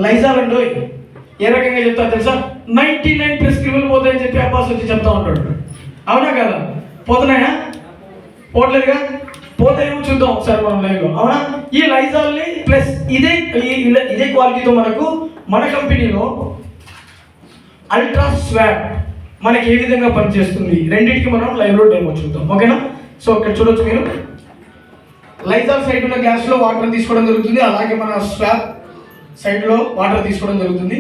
Lysol అండి ఏ రకంగా చెప్తారు తెలుసా? 99+ క్రిములు పోతాయని చెప్పి అబ్బాస్ వచ్చి చెప్తా ఉంటాడు. అవునా కదా? పోతున్నాయా? పోవట్లేదుగా? పోతాయేమో చూద్దాం ఒకసారి మనం లైవ్లో. అవునా? ఈ లైజాల్ని ప్లస్ ఇదే క్వాలిటీతో మన కంపెనీలో అల్ట్రా స్వాబ్ మనకి ఏ విధంగా పనిచేస్తుంది రెండింటికి మనం లైవ్లో డెమో చూద్దాం. ఓకేనా? సో ఇక్కడ చూడొచ్చు మీరు లైజాల్ సైడ్ ఉన్న గ్యాస్లో వాటర్ తీసుకోవడం జరుగుతుంది, అలాగే మన స్వాబ్ సైడ్లో వాటర్ తీసుకోవడం జరుగుతుంది.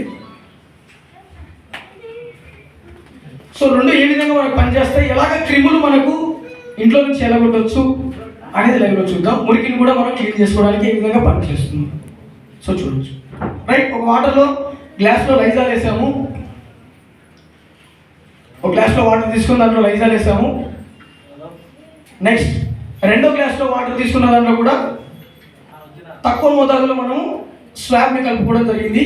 సో రెండు ఏ విధంగా మనకు పనిచేస్తాయి, ఎలాగ క్రిములు మనకు ఇంట్లో నుంచి ఎలాగొట్టవచ్చు అనేది లైవ్లో చూద్దాం. మురికిని కూడా మనం క్లీన్ చేసుకోవడానికి ఏ విధంగా పనిచేస్తుంది సో చూడొచ్చు. రైట్, ఒక వాటర్లో గ్లాస్లో లైజాల్ వేసాము, ఒక గ్లాస్లో వాటర్ తీసుకున్న దాంట్లో లైజాల్ వేసాము. నెక్స్ట్ రెండో గ్లాస్లో వాటర్ తీసుకున్న దాంట్లో కూడా తక్కువ మోతాదులో మనము స్వాబ్ని కలుపుకోవడం జరిగింది.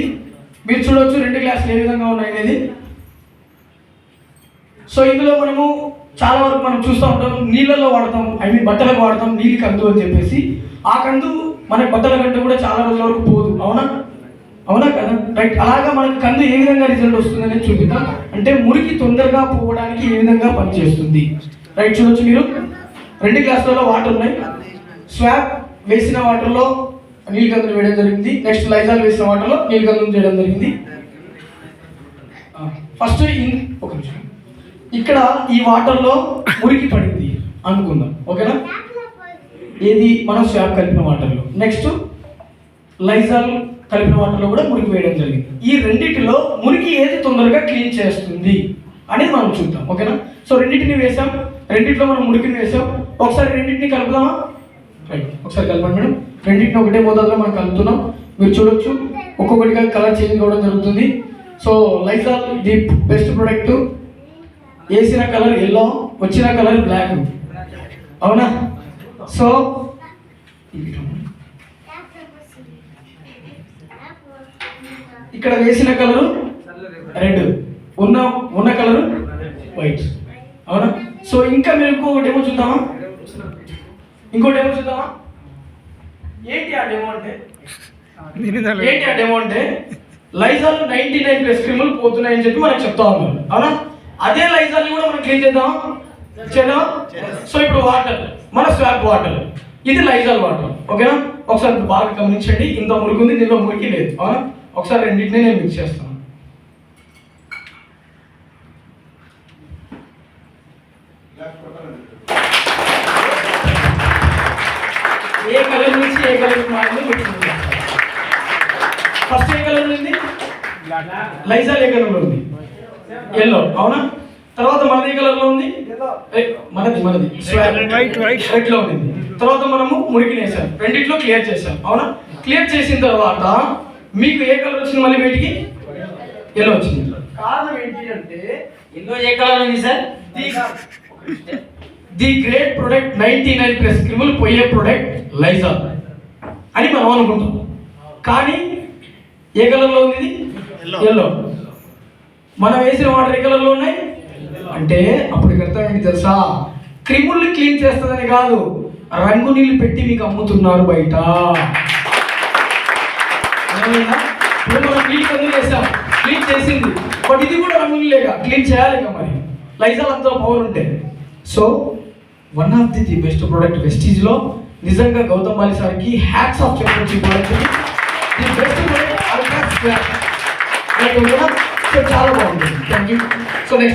మీరు చూడవచ్చు రెండు గ్లాసులు ఏ విధంగా ఉన్నాయి అనేది. సో ఇందులో మనము చాలా వరకు మనం చూస్తూ ఉంటాం, నీళ్ళల్లో వాడతాం, బట్టలకు వాడతాం, నీళ్ళు కందు అని చెప్పేసి. ఆ కందు మన బట్టల కంటే కూడా చాలా రోజుల వరకు పోదు. అవునా కదా? రైట్, అలాగా మనకు కందు ఏ విధంగా రిజల్ట్ వస్తుందని చూపిద్దాం. అంటే మురికి తొందరగా పోవడానికి ఏ విధంగా పనిచేస్తుంది. రైట్, చూడొచ్చు మీరు రెండు గ్లాసులలో వాటర్ ఉన్నాయి. స్వాబ్ వేసిన వాటర్లో నీళ్ళు కందులు వేయడం జరిగింది. నెక్స్ట్ లైజాల్ వేసిన వాటర్లో నీళ్ళు కందులు చేయడం జరిగింది. ఫస్ట్ ఒక నిమిషం, ఇక్కడ ఈ వాటర్లో మురికి పడింది అనుకుందాం. ఓకేనా? ఏది మనం స్వాబ్ కలిపిన వాటర్లో. నెక్స్ట్ లైజాల్ కలిపిన వాటర్లో కూడా మురికి వేయడం జరిగింది. ఈ రెండింటిలో మురికి ఏది తొందరగా క్లీన్ చేస్తుంది అనేది మనం చూద్దాం. ఓకేనా? సో రెండింటిని వేసాం, రెండింటిలో మనం మురికిని వేసాం. ఒకసారి రెండింటిని కలుపుదామా? రైట్, ఒకసారి కలపండి మేడం. రెండింటిని ఒకటే మోతాదులో మనం కలుపుతున్నాం. మీరు చూడొచ్చు ఒక్కొక్కటిగా కలర్ చేంజ్ అవ్వడం జరుగుతుంది. So Lizol the best product. వేసిన కలర్ ఎల్లో, వచ్చిన కలర్ బ్లాక్. అవునా? సో ఇక్కడ వేసిన కలరు రెడ్, ఉన్న కలరు వైట్. అవునా? సో ఇంకా మీరు ఇంకొకటి ఏమో చూద్దామా? ఏంటి ఆ డెమో అంటే లైజాల్ 99+ క్రిములు పోతున్నాయని చెప్పి మనకు చెప్తా ఉన్నారు. అవునా? అదే లైజాల్ని కూడా మనం క్లీన్ చేద్దాం. సో ఇప్పుడు వాటర్, మన స్వాబ్ వాటర్, ఇది లైజాల్ వాటర్. ఓకేనా? ఒకసారి బాగా గమనించండి, ఇంత మురికి ఉంది, దీనిలో మురికి లేదు. అవునా? ఒకసారి రెండింటినీ నేను మిక్స్ చేస్తాను. ఏ కలర్ నుంచి ఏ కలర్ మారిందో మిక్స్ చేస్తాను. ఫస్ట్ ఏ కలర్ ఉంది? లైజాల్ ఏ కలర్లో ఉంది? ఎల్లో. అవునా? తర్వాత మనది ఏ కలర్లో ఉంది? మనది రెడ్ లో ఉంది. తర్వాత మనము మురికిని వేసాం, రెండిట్లో క్లియర్ చేసాం. అవునా? క్లియర్ చేసిన తర్వాత మీకు ఏ కలర్ వచ్చింది? మళ్ళీ వీటికి ఎల్లో వచ్చింది. కారణం ఏంటి అంటే ఎల్లో ఏ కలర్ ఉంది సార్? ది గ్రేట్ ప్రొడక్ట్, 99+ క్రిములు పోయే ప్రొడక్ట్ లైజాల్ అని మనం అనుకుంటాం. కానీ ఏ కలర్లో ఉంది? ఎల్లో. మనం వేసిన వాటర్ ఏ కలర్లో ఉన్నాయి అంటే అప్పుడు అర్థం ఏంటి తెలుసా? క్రిముల్ని క్లీన్ చేస్తుందని కాదు, రంగు నీళ్ళు పెట్టి మీకు అమ్ముతున్నారు బయట. ఇప్పుడు మనం నీళ్ళు కందులు వేసాం, క్లీన్ చేసింది, బట్ ఇది కూడా రంగు నీళ్ళేగా, క్లీన్ చేయాలిగా. మరి లైజాల్ అంత పవర్ ఉంటే. So one of the best product వెస్టీజ్లో నిజంగా గౌతమ్ బాలి సార్కి హ్యాట్స్ ఆఫ్ చెప్పొచ్చు. ఈ product the best product ultra swab. So చాలా బాగుంటుంది. Thank you. So next